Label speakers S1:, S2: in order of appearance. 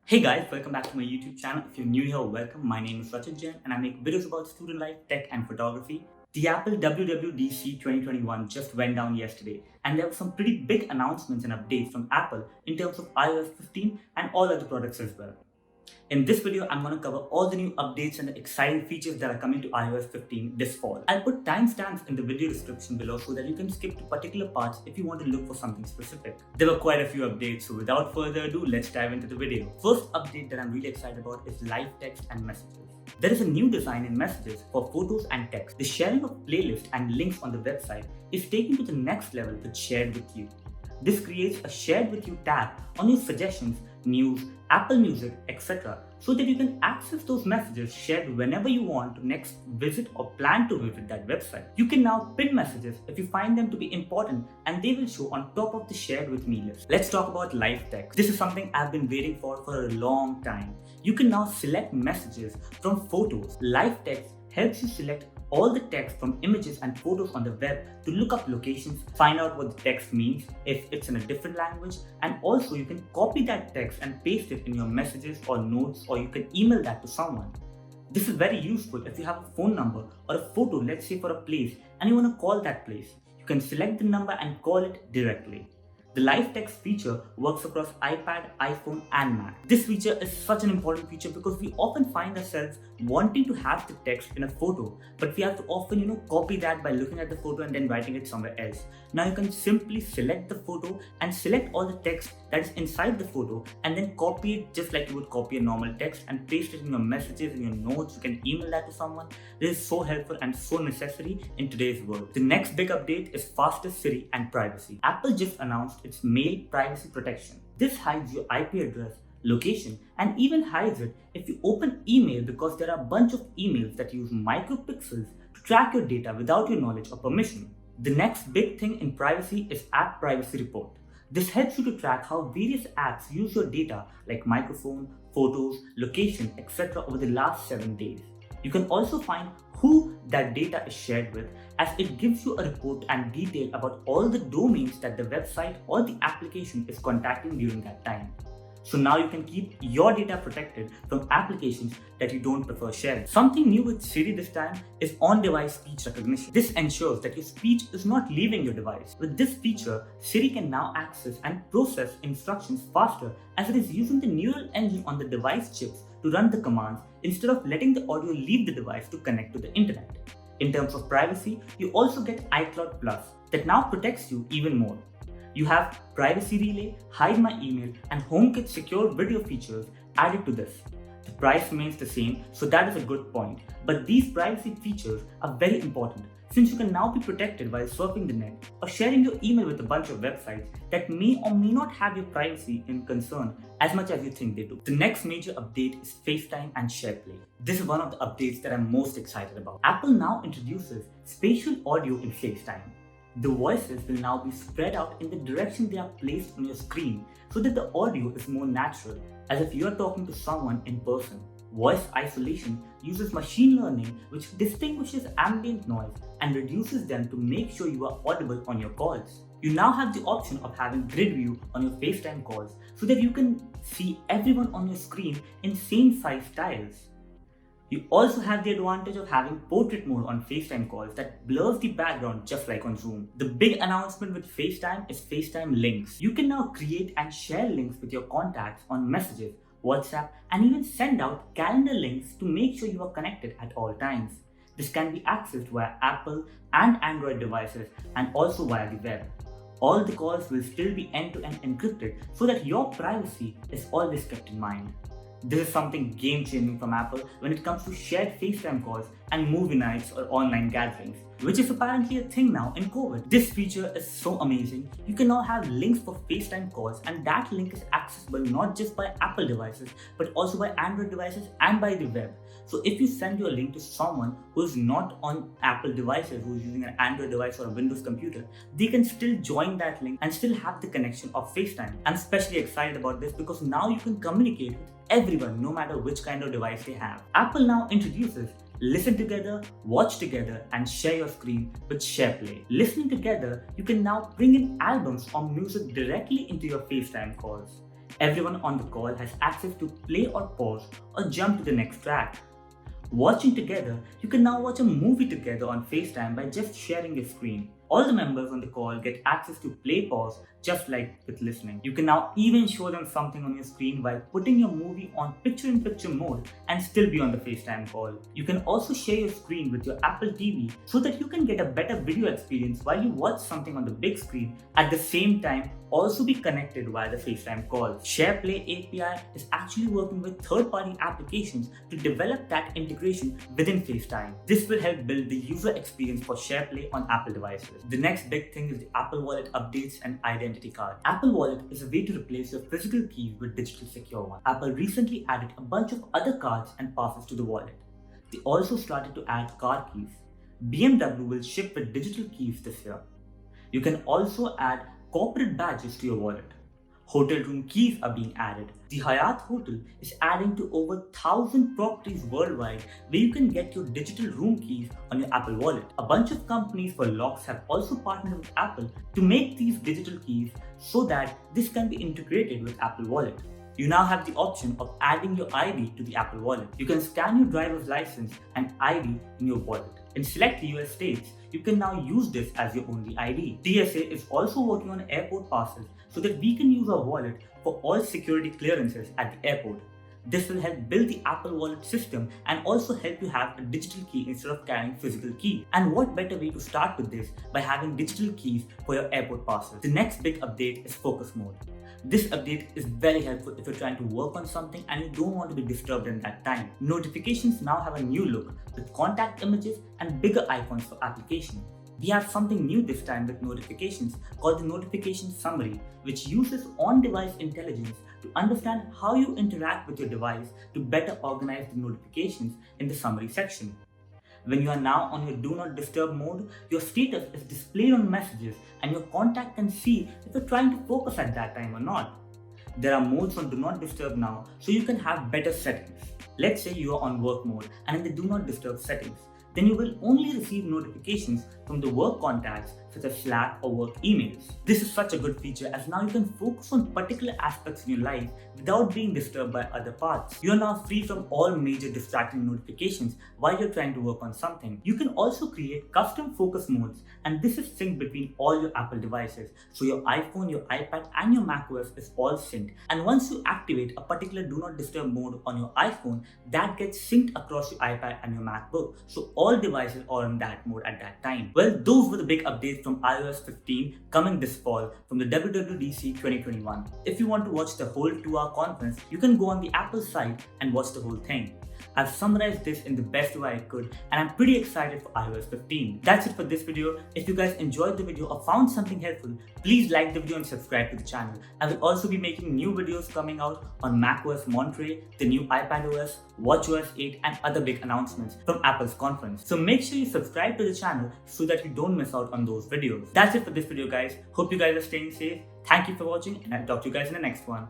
S1: Hey guys, welcome back to my YouTube channel. If you're new here, welcome. My name is Rachit Jain and I make videos about student life, tech and photography. The Apple WWDC 2021 just went down yesterday and there were some pretty big announcements and updates from Apple in terms of iOS 15 and all other products as well. In this video, I'm going to cover all the new updates and the exciting features that are coming to iOS 15 this fall. I'll put timestamps in the video description below so that you can skip to particular parts if you want to look for something specific. There were quite a few updates, so without further ado, let's dive into the video. First update that I'm really excited about is live text and messages. There is a new design in messages for photos and text. The sharing of playlists and links on the website is taken to the next level with Shared With You. This creates a Shared With You tab on your suggestions, news, Apple Music, etc. so that you can access those messages shared whenever you want to next visit or plan to visit that website. You can now pin messages if you find them to be important and they will show on top of the Shared With Me list. Let's talk about live text. This is something I've been waiting for a long time. You can now select messages from photos. Live text helps you select all the text from images and photos on the web to look up locations, find out what the text means if it's in a different language, and also you can copy that text and paste it in your messages or notes, or you can email that to someone. This is very useful if you have a phone number or a photo, let's say for a place, and you want to call that place. You can select the number and call it directly. The live text feature works across iPad, iPhone and Mac. This feature is such an important feature because we often find ourselves wanting to have the text in a photo, but we have to often copy that by looking at the photo and then writing it somewhere else. Now you can simply select the photo and select all the text that is inside the photo and then copy it just like you would copy a normal text and paste it in your messages, in your notes. You can email that to someone. This is so helpful and so necessary in today's world. The next big update is faster Siri and privacy. Apple just announced its Mail Privacy Protection. This hides your IP address, location, and even hides it if you open email, because there are a bunch of emails that use micropixels to track your data without your knowledge or permission. The next big thing in privacy is App Privacy Report. This helps you to track how various apps use your data like microphone, photos, location, etc. over the last 7 days. You can also find who that data is shared with, as it gives you a report and detail about all the domains that the website or the application is contacting during that time. So now you can keep your data protected from applications that you don't prefer sharing. Something new with Siri this time is on-device speech recognition. This ensures that your speech is not leaving your device. With this feature, Siri can now access and process instructions faster, as it is using the neural engine on the device chips to run the commands instead of letting the audio leave the device to connect to the internet. In terms of privacy, you also get iCloud Plus that now protects you even more. You have Privacy Relay, Hide My Email, and HomeKit secure video features added to this. The price remains the same, so that is a good point. But these privacy features are very important, since you can now be protected while surfing the net or sharing your email with a bunch of websites that may or may not have your privacy in concern as much as you think they do. The next major update is FaceTime and SharePlay. This is one of the updates that I'm most excited about. Apple now introduces spatial audio in FaceTime. The voices will now be spread out in the direction they are placed on your screen so that the audio is more natural, as if you are talking to someone in person. Voice isolation uses machine learning, which distinguishes ambient noise and reduces them to make sure you are audible on your calls. You now have the option of having grid view on your FaceTime calls so that you can see everyone on your screen in same size tiles. You also have the advantage of having portrait mode on FaceTime calls that blurs the background just like on Zoom. The big announcement with FaceTime is FaceTime links. You can now create and share links with your contacts on messages, WhatsApp, and even send out calendar links to make sure you are connected at all times. This can be accessed via Apple and Android devices and also via the web. All the calls will still be end-to-end encrypted so that your privacy is always kept in mind. This is something game-changing from Apple when it comes to shared FaceTime calls and movie nights or online gatherings, which is apparently a thing now in COVID. This feature is so amazing. You can now have links for FaceTime calls, and that link is accessible not just by Apple devices but also by Android devices and by the web. So if you send your link to someone who is not on Apple devices, who is using an Android device or a Windows computer, they can still join that link and still have the connection of FaceTime. I'm especially excited about this because now you can communicate with everyone, no matter which kind of device they have. Apple now introduces Listen Together, Watch Together, and Share Your Screen with SharePlay. Listening together, you can now bring in albums or music directly into your FaceTime calls. Everyone on the call has access to play or pause or jump to the next track. Watching together, you can now watch a movie together on FaceTime by just sharing your screen. All the members on the call get access to play pause just like with listening. You can now even show them something on your screen while putting your movie on picture-in-picture mode and still be on the FaceTime call. You can also share your screen with your Apple TV so that you can get a better video experience while you watch something on the big screen at the same time, also be connected via the FaceTime call. SharePlay API is actually working with third-party applications to develop that integration within FaceTime. This will help build the user experience for SharePlay on Apple devices. The next big thing is the Apple Wallet updates and identity card. Apple Wallet is a way to replace your physical keys with digital secure ones. Apple recently added a bunch of other cards and passes to the wallet. They also started to add car keys. BMW will ship with digital keys this year. You can also add corporate badges to your wallet. Hotel room keys are being added. The Hyatt Hotel is adding to over 1,000 properties worldwide where you can get your digital room keys on your Apple Wallet. A bunch of companies for locks have also partnered with Apple to make these digital keys so that this can be integrated with Apple Wallet. You now have the option of adding your ID to the Apple Wallet. You can scan your driver's license and ID in your wallet. In select US states, you can now use this as your only ID. TSA is also working on airport passes so that we can use our wallet for all security clearances at the airport. This will help build the Apple Wallet system and also help you have a digital key instead of carrying physical key. And what better way to start with this by having digital keys for your airport passes. The next big update is focus mode. This update is very helpful if you're trying to work on something and you don't want to be disturbed in that time. Notifications now have a new look with contact images and bigger icons for applications. We have something new this time with notifications called the notification summary, which uses on-device intelligence to understand how you interact with your device to better organize the notifications in the summary section. When you are now on your Do Not Disturb mode, your status is displayed on messages and your contact can see if you're trying to focus at that time or not. There are modes on Do Not Disturb now so you can have better settings. Let's say you are on work mode and in the Do Not Disturb settings, then you will only receive notifications from the work contacts such as Slack or work emails. This is such a good feature as now you can focus on particular aspects in your life without being disturbed by other parts. You are now free from all major distracting notifications while you're trying to work on something. You can also create custom focus modes, and this is synced between all your Apple devices. So your iPhone, your iPad and your macOS is all synced. And once you activate a particular Do Not Disturb mode on your iPhone, that gets synced across your iPad and your MacBook. So all devices are in that mode at that time. Well, those were the big updates from iOS 15 coming this fall from the WWDC 2021. If you want to watch the whole 2-hour conference, you can go on the Apple site and watch the whole thing. I've summarized this in the best way I could and I'm pretty excited for iOS 15. That's it for this video. If you guys enjoyed the video or found something helpful, please like the video and subscribe to the channel. I will also be making new videos coming out on macOS Monterey, the new iPadOS, watchOS 8 and other big announcements from Apple's conference. So make sure you subscribe to the channel so that you don't miss out on those videos. That's it for this video guys. Hope you guys are staying safe. Thank you for watching and I'll talk to you guys in the next one.